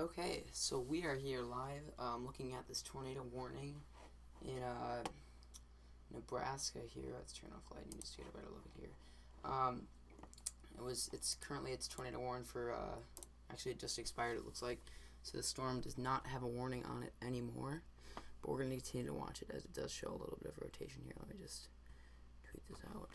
Okay, so we are here live looking at this tornado warning in Nebraska here. Let's turn off lighting just to get a better look at here. It's currently tornado warning for, actually it just expired it looks like. So the storm does not have a warning on it anymore, but we're going to continue to watch it as it does show a little bit of rotation here. Let me just tweet this out.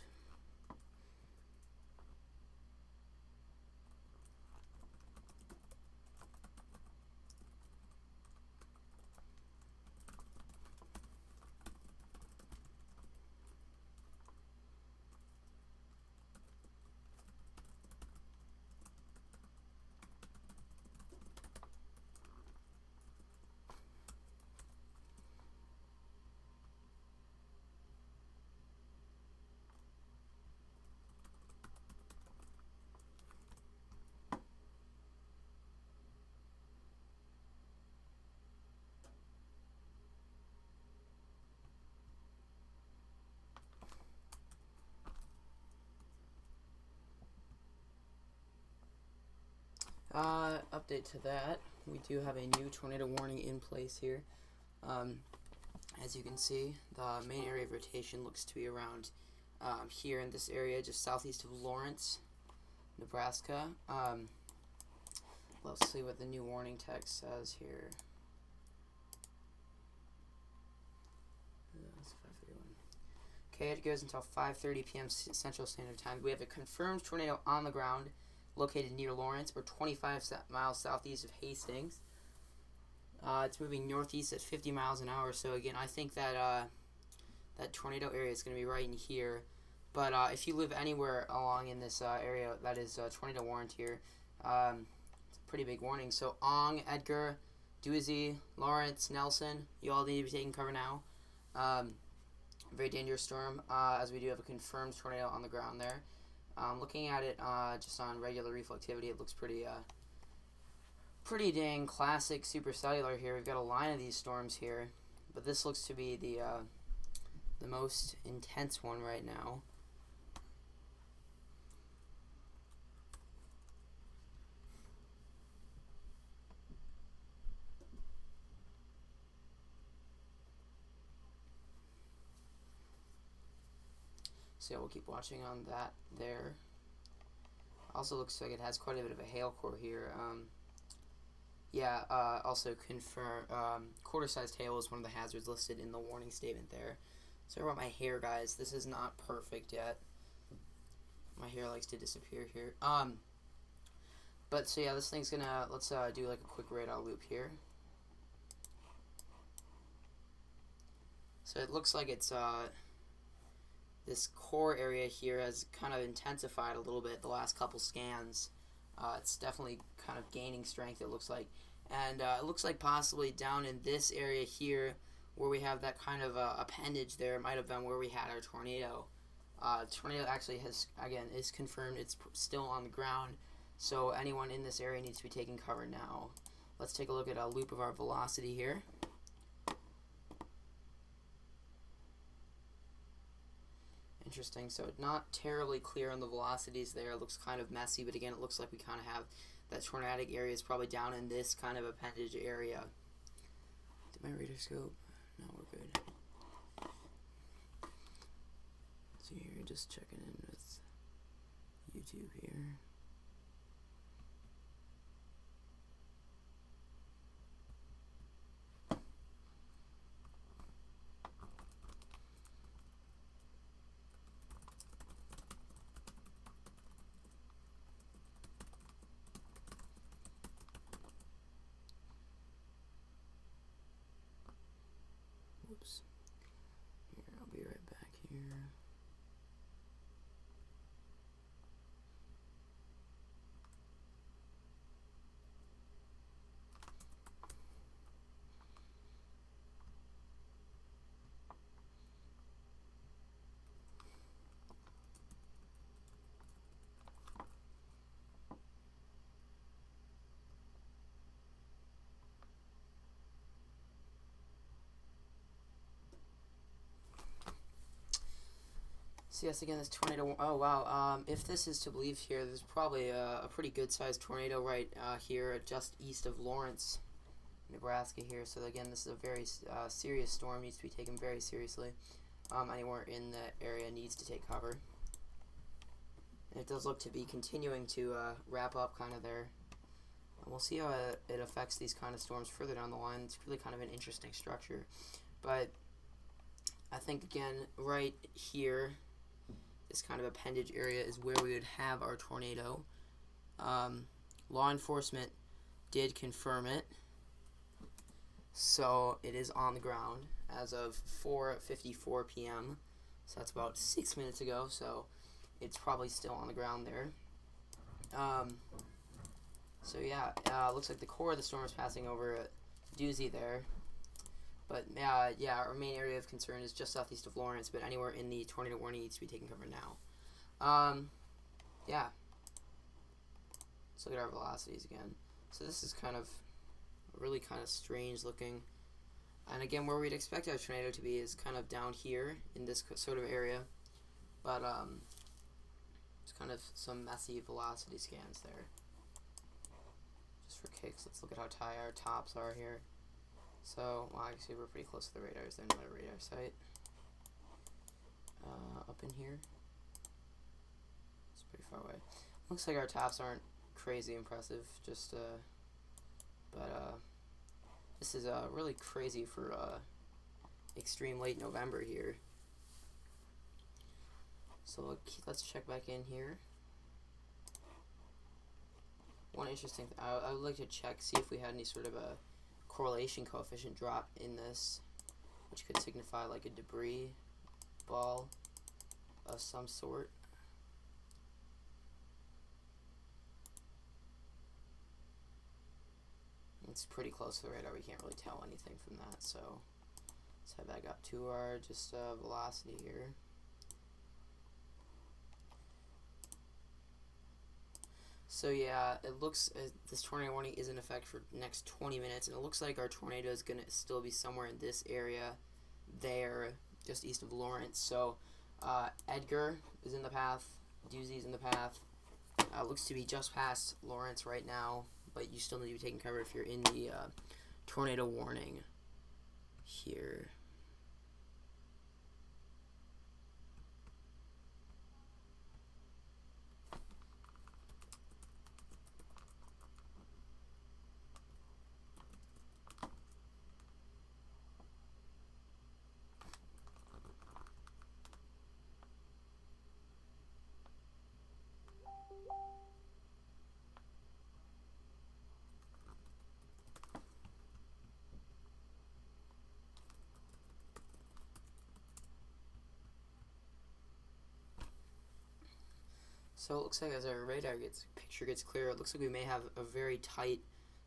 Update to that, we do have a new tornado warning in place here. As you can see, the main area of rotation looks to be around here in this area, just southeast of Lawrence, Nebraska. Let's see what the new warning text says here. Okay, it goes until 5:30 p.m. Central Standard Time. We have a confirmed tornado on the ground located near Lawrence, or 25 miles southeast of Hastings. It's moving northeast at 50 miles an hour. So again, I think that that tornado area is going to be right in here. But if you live anywhere along in this area that is tornado warned here, it's a pretty big warning. So Ong, Edgar, Doozy, Lawrence, Nelson, you all need to be taking cover now. Very dangerous storm, as we do have a confirmed tornado on the ground there. Looking at it just on regular reflectivity, it looks pretty dang classic supercellular here. We've got a line of these storms here, but this looks to be the most intense one right now. So yeah, we'll keep watching on that there. Also looks like it has quite a bit of a hail core here. Also confirm quarter-sized hail is one of the hazards listed in the warning statement there. Sorry about my hair, guys. This is not perfect yet. My hair likes to disappear here. But so yeah, this thing's gonna, let's do like a quick radar loop here. So it looks like it's this core area here has kind of intensified a little bit the last couple scans. It's definitely kind of gaining strength, it looks like. And it looks like possibly down in this area here where we have that kind of appendage there might have been where we had our tornado. Tornado actually is confirmed. It's still on the ground. So anyone in this area needs to be taking cover now. Let's take a look at a loop of our velocity here. Interesting. So not terribly clear on the velocities there. It looks kind of messy, but again, it looks like we kind of have that tornadic area is probably down in this kind of appendage area. Did my radar scope? No, we're good. So you're just checking in with YouTube here. Whoops. Here, I'll be right back here. So yes, again, this tornado. Oh wow. If this is to believe here, there's probably a pretty good-sized tornado right here, just east of Lawrence, Nebraska. Here. So again, this is a very serious storm. Needs to be taken very seriously. Anywhere in the area needs to take cover. And it does look to be continuing to wrap up kind of there. And we'll see how it affects these kind of storms further down the line. It's really kind of an interesting structure, but I think again, right here, this kind of appendage area is where we would have our tornado. Law enforcement did confirm it, so it is on the ground as of 4:54 p.m. So that's about 6 minutes ago. So it's probably still on the ground there. So yeah, looks like the core of the storm is passing over a doozy there. But yeah, our main area of concern is just southeast of Lawrence, but anywhere in the tornado warning needs to be taken cover now. Yeah. Let's look at our velocities again. So this is kind of really kind of strange looking. And again, where we'd expect our tornado to be is kind of down here in this sort of area. But it's kind of some messy velocity scans there. Just for kicks, let's look at how high our tops are here. So, well, actually, we're pretty close to the radars. They're not a radar site. Up in here. It's pretty far away. Looks like our tops aren't crazy impressive. Just, but this is really crazy for extreme late November here. So let's check back in here. One interesting thing, I would like to check, see if we had any sort of a correlation coefficient drop in this, which could signify like a debris ball of some sort. It's pretty close to the radar. We can't really tell anything from that, so let's head back up to our just velocity here. So yeah, it looks this tornado warning is in effect for the next 20 minutes, and it looks like our tornado is going to still be somewhere in this area there, just east of Lawrence. So Edgar is in the path, Doozy's in the path. Looks to be just past Lawrence right now, but you still need to be taking cover if you're in the tornado warning here. So it looks like as our radar picture gets clearer, it looks like we may have a very tight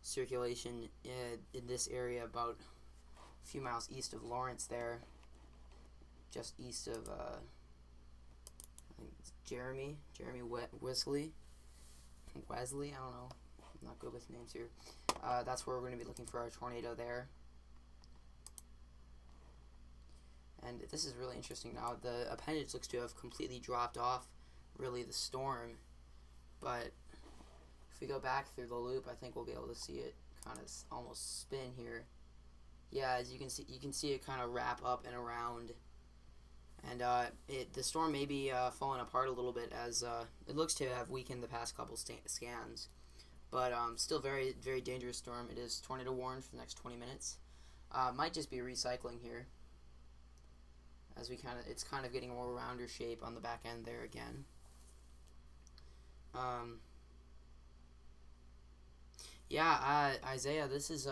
circulation in this area, about a few miles east of Lawrence there, just east of I think it's Jeremy Wesley, I don't know, I'm not good with names here. That's where we're going to be looking for our tornado there. And this is really interesting now. The appendage looks to have completely dropped off really the storm, but if we go back through the loop, I think we'll be able to see it kind of almost spin here. Yeah, as you can see it kind of wrap up and around, and the storm may be falling apart a little bit, as it looks to have weakened the past couple scans, but still very, very dangerous storm. It is tornado warned for the next 20 minutes. Might just be recycling here, as it's kind of getting a more rounder shape on the back end there again. Yeah, Isaiah, this is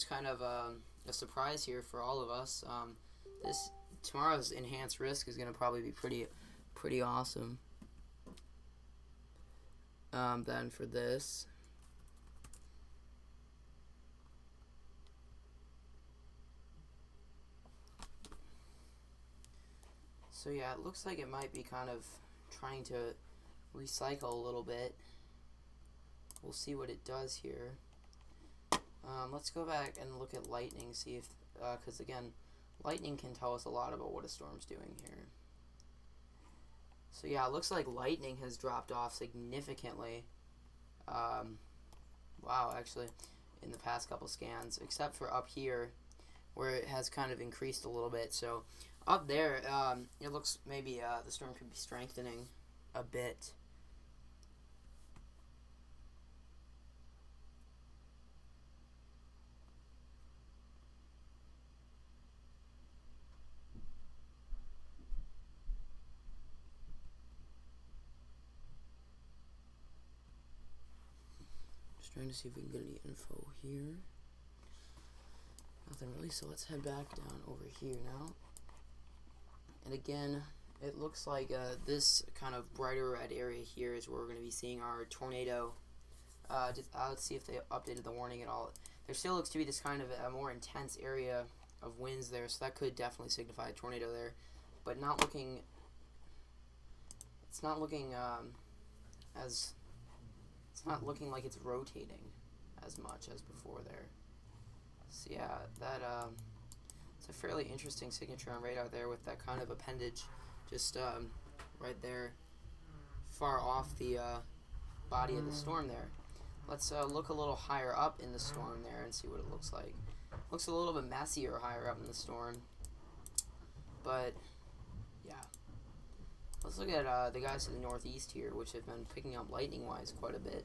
kind of a surprise here for all of us. Tomorrow's enhanced risk is gonna probably be pretty awesome. Then for this. So yeah, it looks like it might be kind of trying to recycle a little bit. We'll see what it does here. Let's go back and look at lightning, see if, because again, lightning can tell us a lot about what a storm's doing here. So yeah, it looks like lightning has dropped off significantly. Wow, actually, in the past couple scans, except for up here, where it has kind of increased a little bit. So up there, it looks maybe the storm could be strengthening a bit. Just trying to see if we can get any info here. Nothing really, so let's head back down over here now. And again, it looks like this kind of brighter red area here is where we're going to be seeing our tornado. Let's see if they updated the warning at all. There still looks to be this kind of a more intense area of winds there, so that could definitely signify a tornado there, but not looking. It's not looking as. It's not looking like it's rotating as much as before there. So yeah, that it's a fairly interesting signature on radar there with that kind of appendage just right there, far off the body of the storm there. Let's look a little higher up in the storm there and see what it looks like. Looks a little bit messier higher up in the storm, but yeah. Let's look at the guys to the northeast here, which have been picking up lightning-wise quite a bit.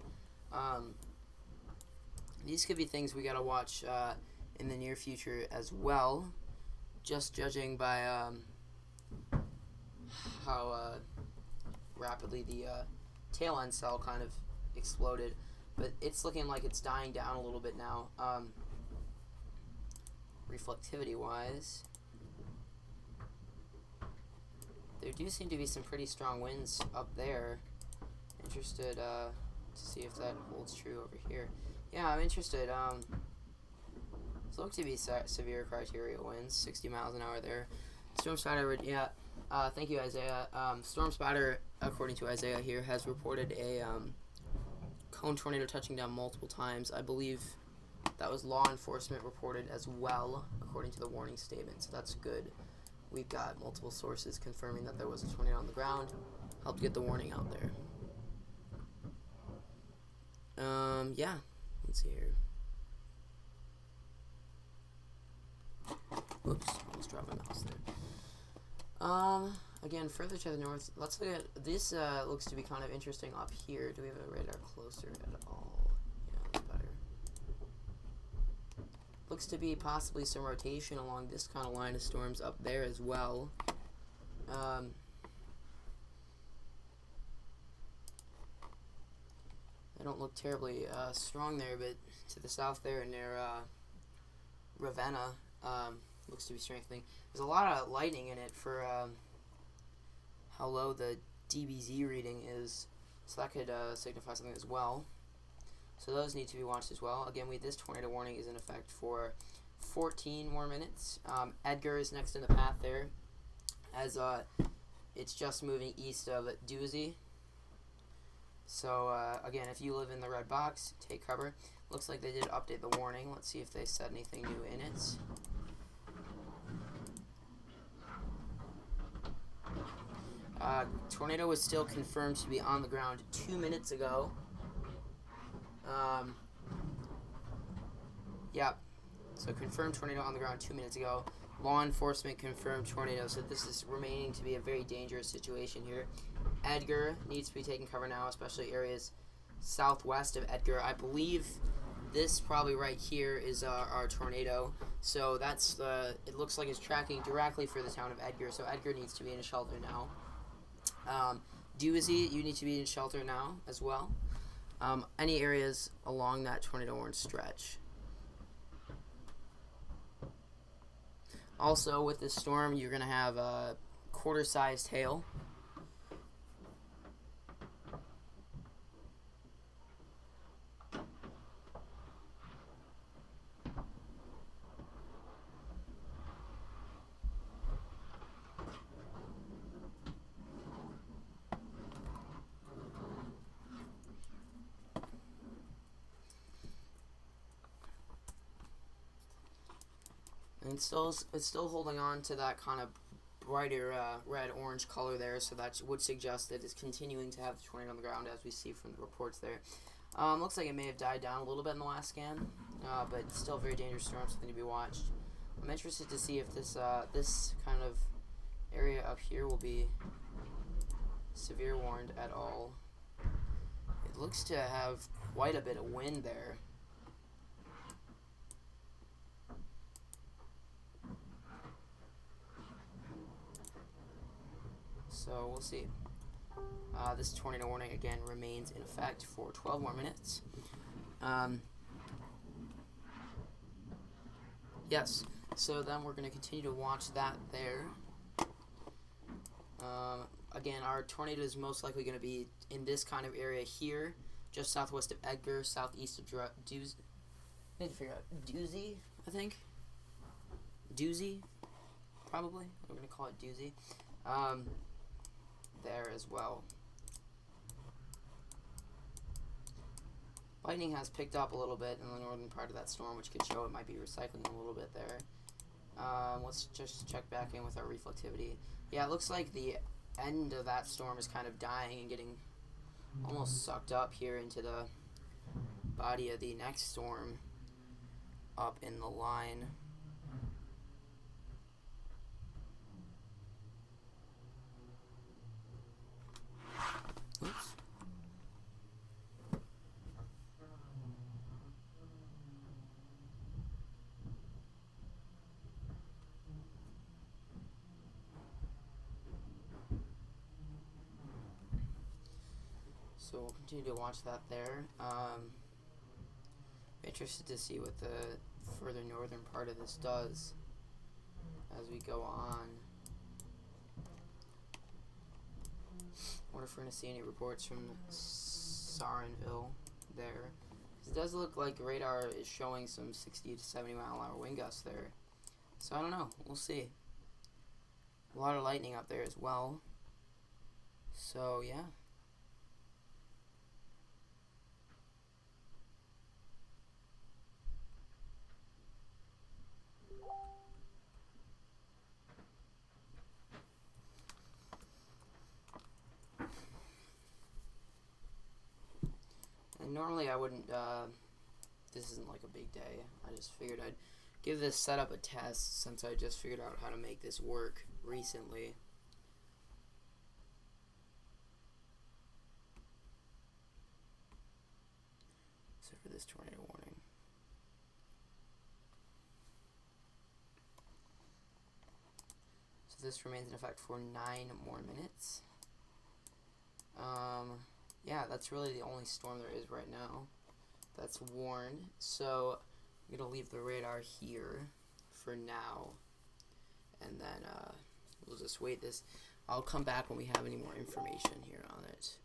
These could be things we gotta watch in the near future as well, just judging by how rapidly the tail end cell kind of exploded. But it's looking like it's dying down a little bit now, reflectivity-wise. There do seem to be some pretty strong winds up there. Interested to see if that holds true over here. Yeah, I'm interested. It's looked to be severe criteria winds, 60 miles an hour there. Storm Spider, yeah. Thank you, Isaiah. Storm Spider, according to Isaiah here, has reported a cone tornado touching down multiple times. I believe that was law enforcement reported as well, according to the warning statement, so that's good. We've got multiple sources confirming that there was a tornado on the ground. Helped get the warning out there. Yeah. Let's see here. Oops, almost dropped my mouse there. Again, further to the north, let's look at this. Looks to be kind of interesting up here. Do we have a radar closer at all? Yeah, that's better. Looks to be possibly some rotation along this kind of line of storms up there as well. They don't look terribly strong there, but to the south there near Ravenna, looks to be strengthening. There's a lot of lightning in it for how low the DBZ reading is, so that could signify something as well. So those need to be watched as well. Again, this tornado warning is in effect for 14 more minutes. Edgar is next in the path there, as it's just moving east of Doozy. So again, if you live in the red box, take cover. Looks like they did update the warning. Let's see if they said anything new in it. Tornado was still confirmed to be on the ground 2 minutes ago. Yeah, so confirmed tornado on the ground 2 minutes ago. Law enforcement confirmed tornado, so this is remaining to be a very dangerous situation here. Edgar needs to be taking cover now, especially areas southwest of Edgar. I believe this probably right here is our tornado, so that's it looks like it's tracking directly for the town of Edgar, so Edgar needs to be in a shelter now. Doozy, you need to be in shelter now as well. Any areas along that tornado warning stretch. Also, with this storm, you're going to have quarter-sized hail. And it's still holding on to that kind of brighter red-orange color there, so that would suggest that it's continuing to have the tornado on the ground, as we see from the reports there. Looks like it may have died down a little bit in the last scan, but still a very dangerous storm, something to be watched. I'm interested to see if this kind of area up here will be severe warned at all. It looks to have quite a bit of wind there. So we'll see. This tornado warning again remains in effect for 12 more minutes. Yes, so then we're going to continue to watch that there. Again, our tornado is most likely going to be in this kind of area here, just southwest of Edgar, southeast of Doozy. I need to figure out Doozy, I think. Doozy, probably. We're going to call it Doozy. There as well. Lightning has picked up a little bit in the northern part of that storm, which could show it might be recycling a little bit there. Let's just check back in with our reflectivity. Yeah, it looks like the end of that storm is kind of dying and getting almost sucked up here into the body of the next storm up in the line. Oops. So we'll continue to watch that there. Interested to see what the further northern part of this does as we go on. I wonder if we're going to see any reports from Sarenville there. It does look like radar is showing some 60 to 70 mile an hour wind gusts there. So I don't know. We'll see. A lot of lightning up there as well. So yeah. And normally I wouldn't, this isn't like a big day. I just figured I'd give this setup a test since I just figured out how to make this work recently. So for this tornado warning. So this remains in effect for 9 more minutes. Yeah, that's really the only storm there is right now that's warned. So I'm going to leave the radar here for now. And then we'll just wait this. I'll come back when we have any more information here on it.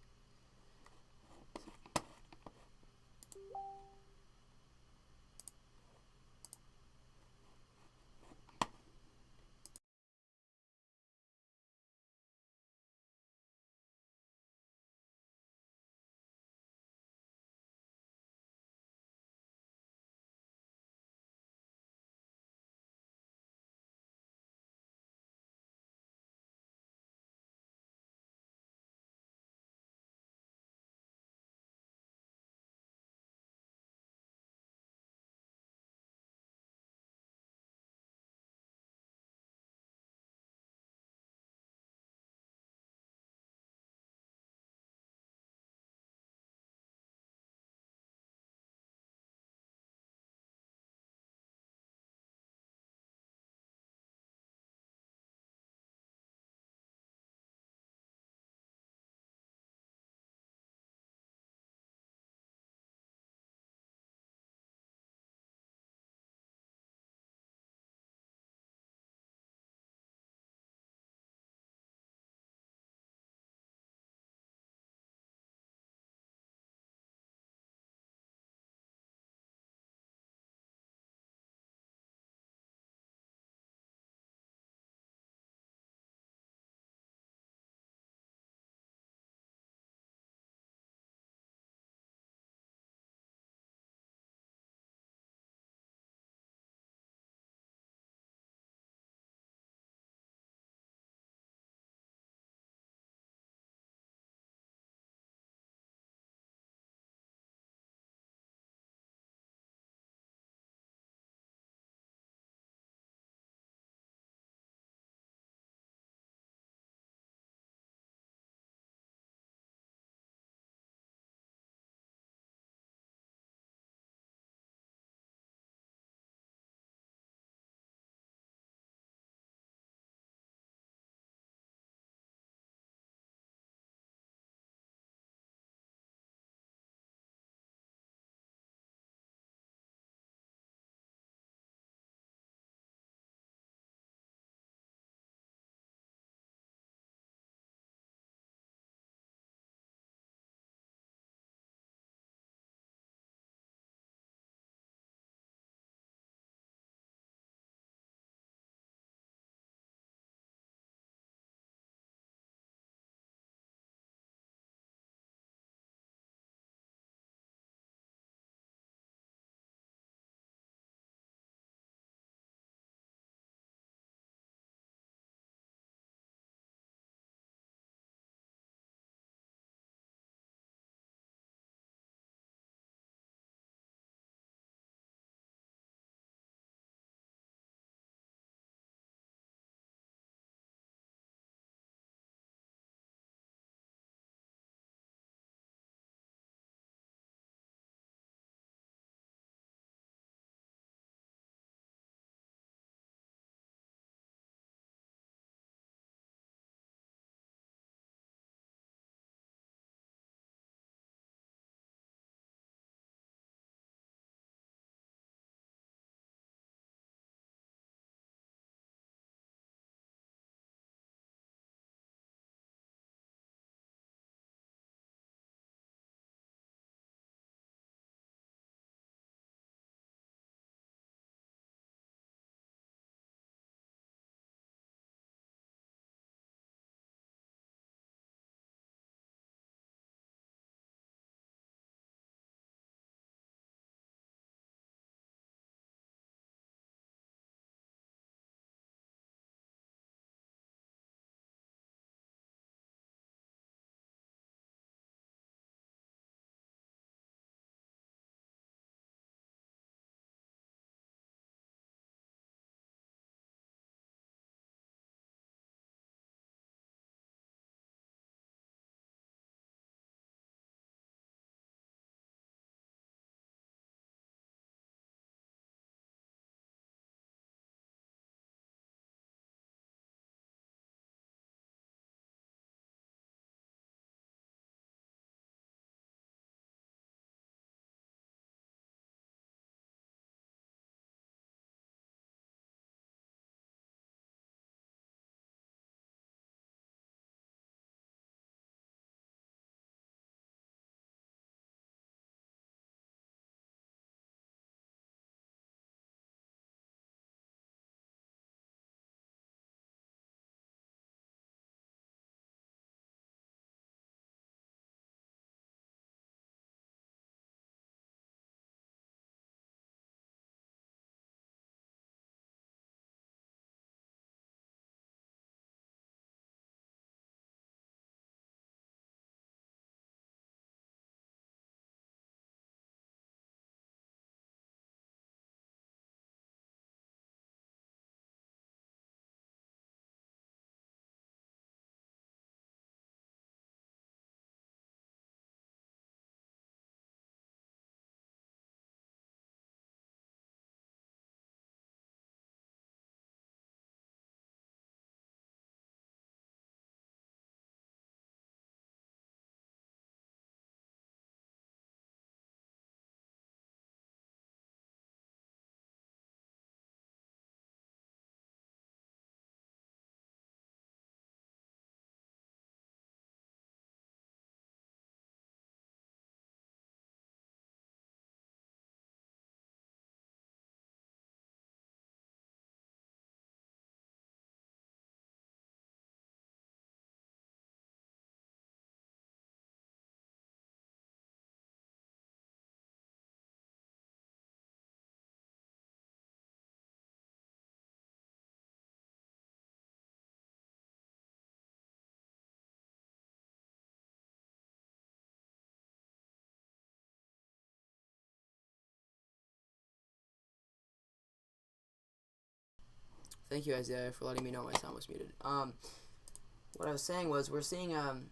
Thank you, Isaiah, for letting me know my sound was muted. What I was saying was we're seeing an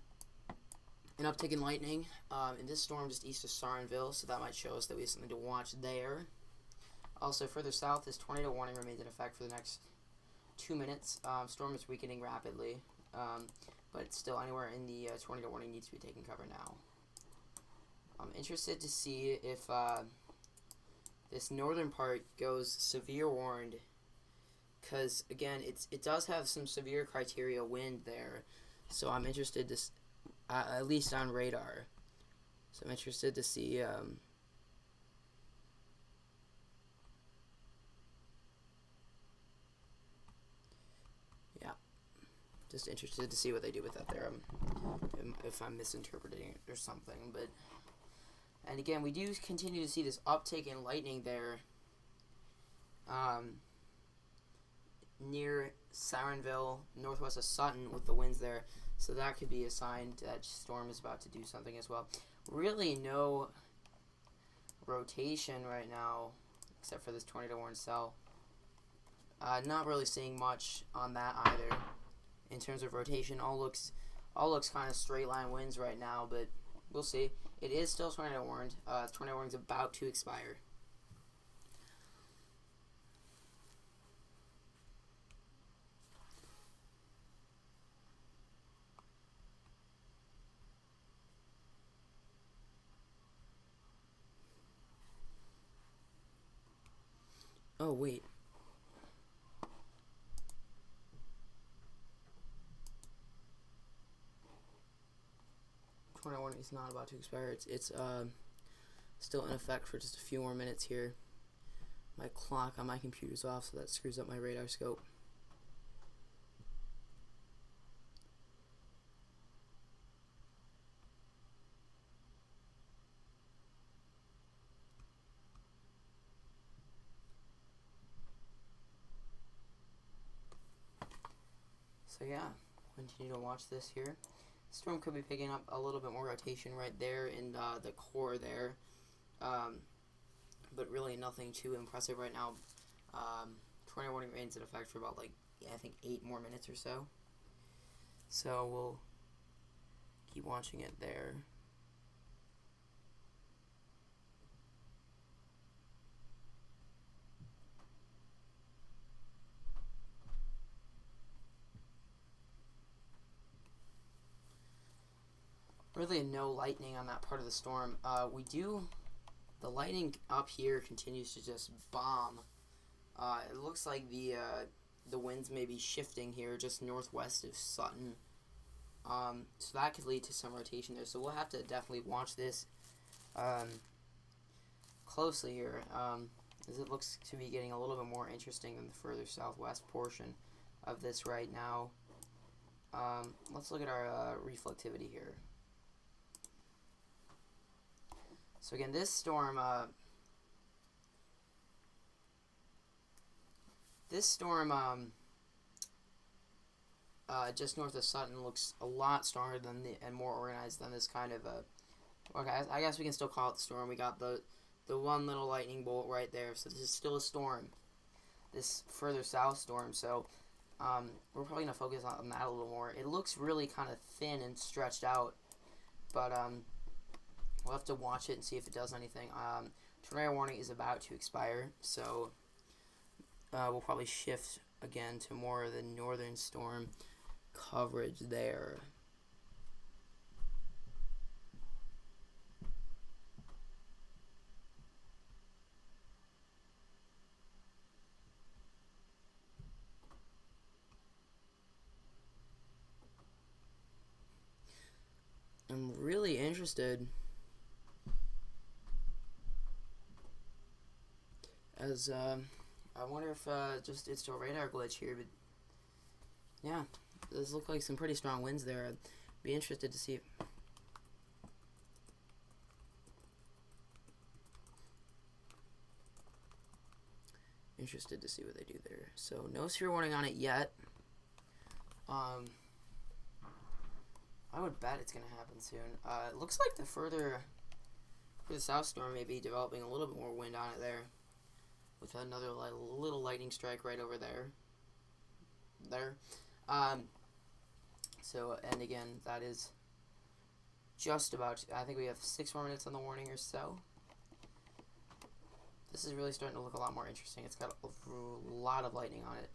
uptick in lightning in this storm just east of Sarenville, so that might show us that we have something to watch there. Also, further south, this tornado warning remains in effect for the next 2 minutes. Storm is weakening rapidly, but still anywhere in the tornado warning needs to be taking cover now. I'm interested to see if this northern part goes severe warned, because again, it does have some severe criteria wind there, so I'm interested to, at least on radar. So I'm interested to see. Yeah, just interested to see what they do with that there. If I'm misinterpreting it or something, but. And again, we do continue to see this uptick in lightning there near Sarenville, northwest of Sutton, with the winds there. So that could be a sign that storm is about to do something as well. Really no rotation right now, except for this tornado warning cell. Not really seeing much on that either in terms of rotation. All looks kind of straight line winds right now, but we'll see. It is still tornado warned. Tornado warning's about to expire. Oh, wait. Tornado warning is not about to expire. It's still in effect for just a few more minutes here. My clock on my computer's off, so that screws up my radar scope. So yeah, continue to watch this here. Storm could be picking up a little bit more rotation right there in the core there, but really nothing too impressive right now. Tornado warning remains in effect for about I think 8 more minutes or so. So we'll keep watching it there. Really no lightning on that part of the storm. The lightning up here continues to just bomb. It looks like the winds may be shifting here just northwest of Sutton. So that could lead to some rotation there. So we'll have to definitely watch this closely here, as it looks to be getting a little bit more interesting than the further southwest portion of this right now. Let's look at our reflectivity here. So again, this storm, just north of Sutton looks a lot stronger than and more organized than this kind of okay, I guess we can still call it the storm. We got the one little lightning bolt right there, so this is still a storm. This further south storm, so we're probably gonna focus on that a little more. It looks really kind of thin and stretched out, but we'll have to watch it and see if it does anything. Tornado warning is about to expire, so we'll probably shift again to more of the northern storm coverage there. I'm really interested as I wonder if just it's a radar glitch here, but yeah, those look like some pretty strong winds there. I'd be interested to see if what they do there. So no severe warning on it yet. I would bet it's gonna happen soon. It looks like the further south storm may be developing a little bit more wind on it there, with another little lightning strike right over there. there. Um, so, and again, that is just about, I think we have 6 more minutes on the warning or so. This is really starting to look a lot more interesting. It's got a lot of lightning on it.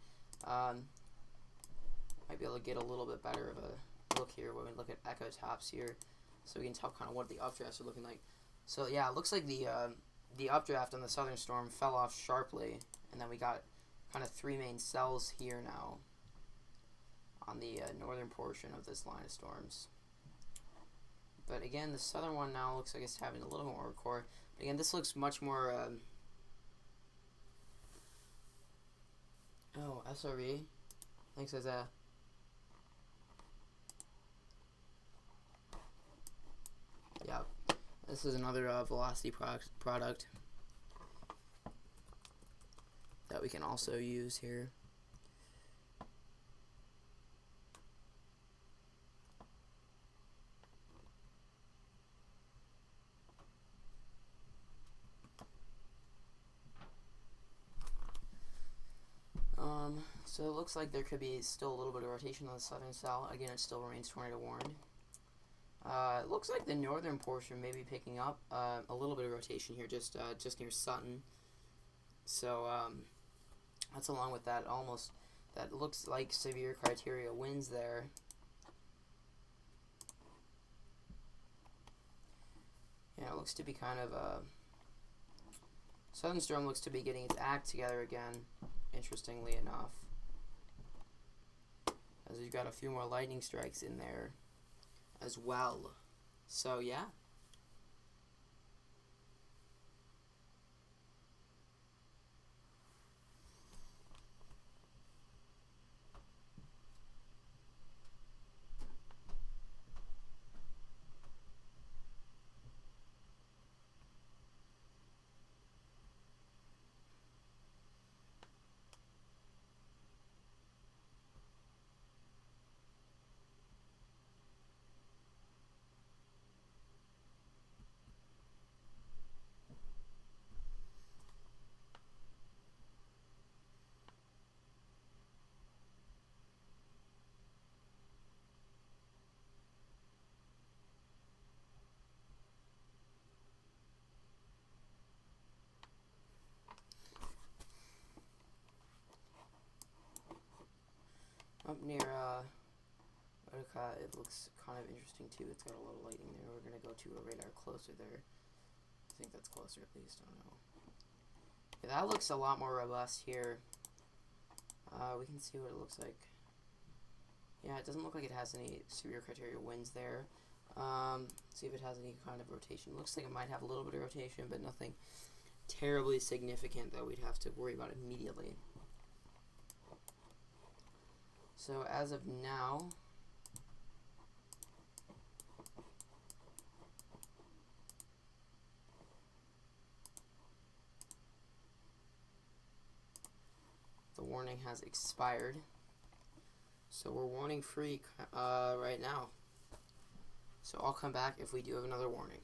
Might be able to get a little bit better of a look here when we look at echo tops here, so we can tell kind of what the updrafts are looking like. So yeah, it looks like the updraft on the southern storm fell off sharply, and then we got kind of 3 main cells here now on the northern portion of this line of storms. But again, the southern one now looks like it's having a little more core. But again, this looks much more. Oh, SRE. Thanks, Isaiah. Yeah, this is another velocity product that we can also use here. So it looks like there could be still a little bit of rotation on the southern cell. Again, it still remains tornado warned. It looks like the northern portion may be picking up a little bit of rotation here, just near Sutton. So that's along with that that looks like severe criteria winds there. Yeah, it looks to be kind of southern storm looks to be getting its act together again. Interestingly enough, as we've got a few more lightning strikes in there as well. So yeah. Up near Utica, it looks kind of interesting too. It's got a little lightning there. We're going to go to a radar closer there. I think that's closer at least. I don't know. Yeah, that looks a lot more robust here. We can see what it looks like. Yeah, it doesn't look like it has any severe criteria winds there. See if it has any kind of rotation. Looks like it might have a little bit of rotation, but nothing terribly significant that we'd have to worry about immediately. So as of now, the warning has expired. So we're warning free right now. So I'll come back if we do have another warning.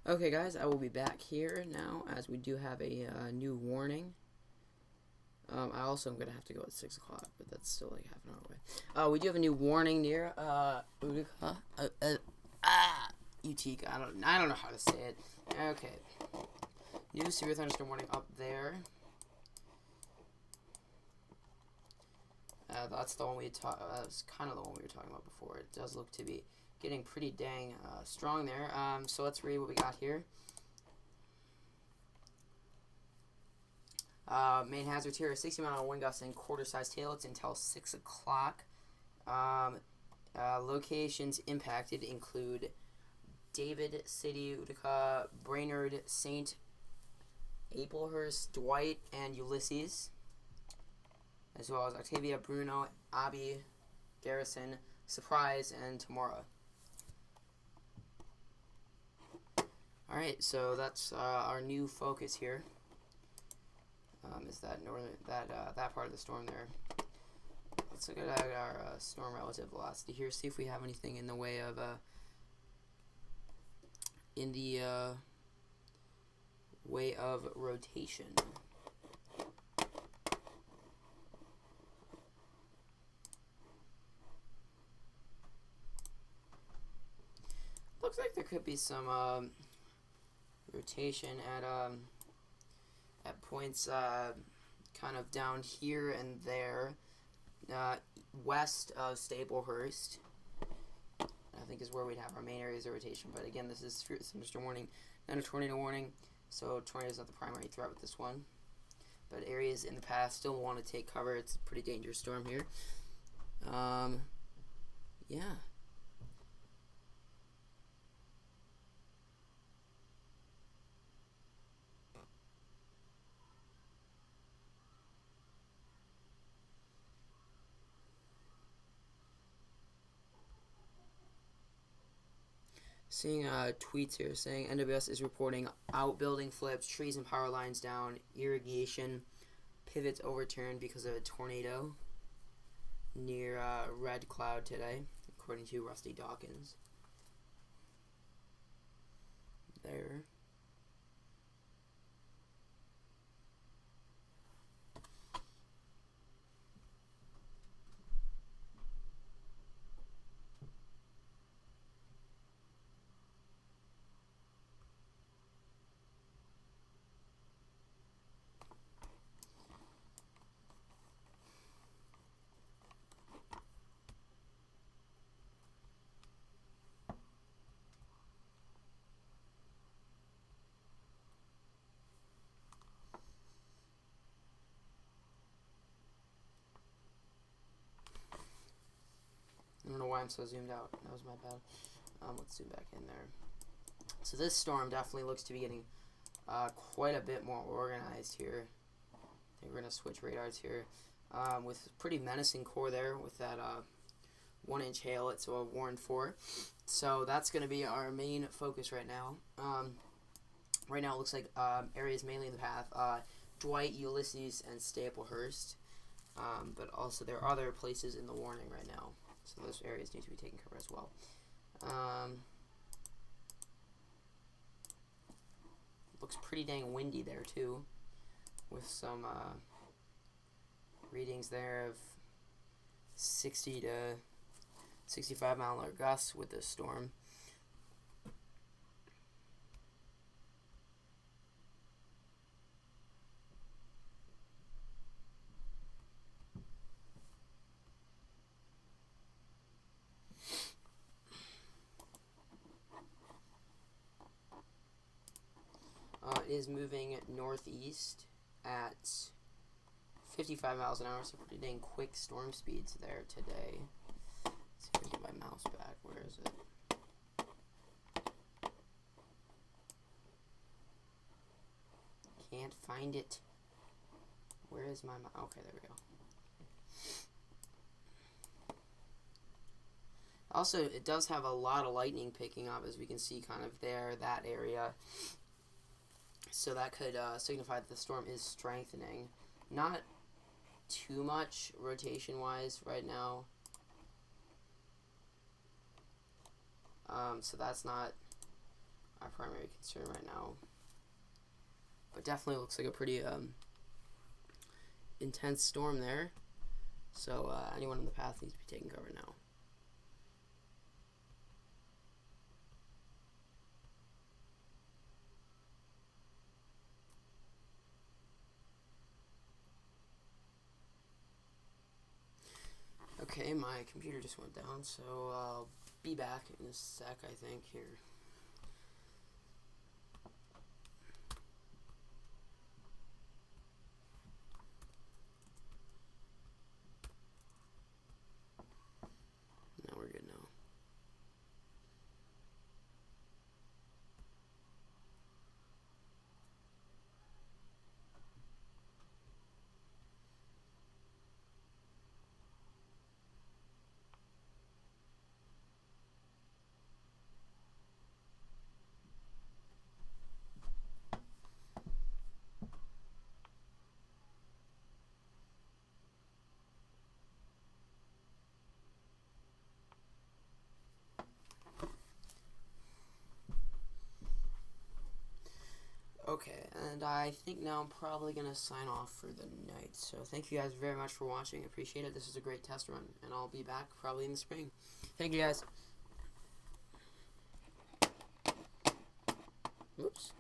Okay, guys, I will be back here now as we do have a new warning. I also am going to have to go at 6 o'clock, but that's still like half an hour away. We do have a new warning near Utica. Utica. I don't know how to say it. Okay. New severe thunderstorm warning up there. That's the one that's kind of the one we were talking about before. It does look to be getting pretty dang strong there. So let's read what we got here. Main hazards here are 60-mile wind gusts and quarter-sized hail. It's until 6 o'clock. Locations impacted include David City, Utica, Brainerd, St. Applehurst, Dwight, and Ulysses, as well as Octavia, Bruno, Abbey, Garrison, Surprise, and Tamora. Alright, so that's our new focus here. Is that that part of the storm there. Let's look at our storm relative velocity here, see if we have anything in the way of way of rotation. Looks like there could be some rotation at points kind of down here and there, west of Staplehurst. I think is where we'd have our main areas of rotation. But again, this is thunderstorm warning, not a tornado warning, so tornado is not the primary threat with this one. But areas in the path still want to take cover. It's a pretty dangerous storm here. Yeah. Seeing tweets here saying NWS is reporting outbuilding flips, trees and power lines down, irrigation pivots overturned because of a tornado near Red Cloud today, according to Rusty Dawkins. There. I don't know why I'm so zoomed out. That was my bad. Let's zoom back in there. So this storm definitely looks to be getting quite a bit more organized here. I think we're going to switch radars here. With pretty menacing core there with that 1-inch hail. It's a warned 4. So that's going to be our main focus right now. Right now it looks like areas mainly in the path. Dwight, Ulysses, and Staplehurst. But also there are other places in the warning right now. So those areas need to be taken cover as well. Looks pretty dang windy there too, with some readings there of 60 to 65 mile an hour gusts with this storm. It is moving northeast at 55 miles an hour, so pretty dang quick storm speeds there today. Let's see if I can get my mouse back. Where is it? Can't find it. Where is my mouse? Okay, there we go. Also, it does have a lot of lightning picking up, as we can see kind of there, that area. So that could signify that the storm is strengthening. Not too much rotation-wise right now. So that's not our primary concern right now. But definitely looks like a pretty intense storm there. So anyone in the path needs to be taking cover now. Okay, my computer just went down, so I'll be back in a sec, I think, here. Now we're good now. Okay, and I think now I'm probably going to sign off for the night. So thank you guys very much for watching. Appreciate it. This is a great test run, and I'll be back probably in the spring. Thank you guys. Oops.